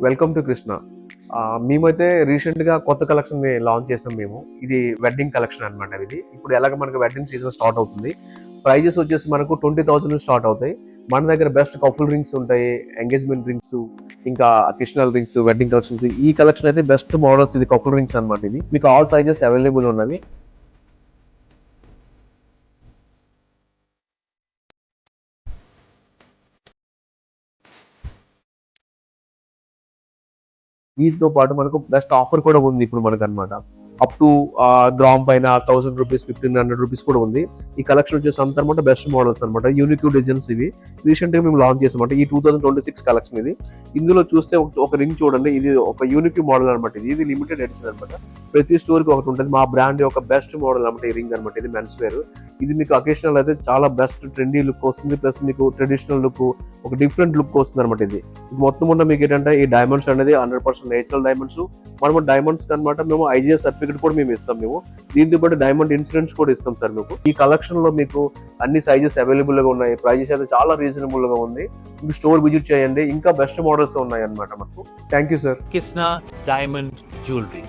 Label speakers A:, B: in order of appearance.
A: Welcome to Krishna. మేమైతే రీసెంట్‌గా కొత్త కలెక్షన్‌ని లాంచ్ చేసాం మేము. ఇది వెడ్డింగ్ కలెక్షన్ అనమాట ఇది. ఇప్పుడు ఎలాగ మనకు వెడ్డింగ్ సీజన్ స్టార్ట్ అవుతుంది. ప్రైజెస్ వచ్చేసి మనకు 20,000 నుంచి స్టార్ట్ అవుతాయి. మన దగ్గర బెస్ట్ కపుల్ రింగ్స్ ఉంటాయి. ఎంగేజ్‌మెంట్ రింగ్స్, ఇంకా అకేషనల్ రింగ్స్, వెడ్డింగ్ కలెక్షన్స్. ఈ కలెక్షన్ అయితే బెస్ట్ మోడల్స్ ఇది కపుల్ రింగ్స్ అనమాట ఇది. మీకు ఆల్ సైజెస్ అవైలబుల్ ఉన్నవి. వీటితో పాటు మనకు బెస్ట్ ఆఫర్ కూడా ఉంది ఇప్పుడు మనకనమాట. అప్ టు గ్రామ్ పైన 1000 రూపీస్, 1500 రూపీస్ కూడా ఉంది. ఈ కలెక్షన్ వచ్చేసి అంతా అనమాట బెస్ట్ మోడల్స్ అనమాట. యూనిక్ డిజైన్స్ ఇవి. రీసెంట్ గా మేము లాంచ్ చేసామంట. ఈ 2026 కలెక్షన్ ఇది. ఇందులో చూస్తే ఒక రింగ్ చూడండి. ఇది ఒక యూనిక్ మోడల్ అనమాట. ఇది లిమిటెడ్ ఎడిషన్ అనమాట. ప్రతి స్టోర్ కి ఒకటి ఉంటుంది. మా బ్రాండ్ యొక్క బెస్ట్ మోడల్ అనమాట ఈ రింగ్ అనమాట. ఇది మెన్స్ వేర్. ఇది మీకు అకేషనల్ అయితే చాలా బెస్ట్ ట్రెండీ లుక్ వస్తుంది. ప్లస్ మీకు ట్రెడిషనల్ లుక్, ఒక డిఫరెంట్ లుక్ వస్తుంది అనమాట ఇది. మొత్తం ఉన్న మీకు ఏంటంటే ఈ డైమండ్స్ అనేది 100% నేచురల్ డైమండ్స్. మనము డైమండ్స్ అనమాట మేము ఐజీఎస్ సర్టిఫికేట్ కూడా మేము ఇస్తాం మేము. దీంతో పాటు డైమండ్ ఇన్సూరెన్స్ కూడా ఇస్తాం సార్ మీకు. ఈ కలెక్షన్ లో మీకు అన్ని సైజెస్ అవైలబుల్ గా ఉన్నాయి. ప్రైజెస్ అయితే చాలా రీజనబుల్ గా ఉంది. మీకు స్టోర్ విజిట్ చేయండి. ఇంకా బెస్ట్ మోడల్స్ ఉన్నాయి అనమాట మనకు. Thank you sir.
B: Kisna Diamond Jewelry.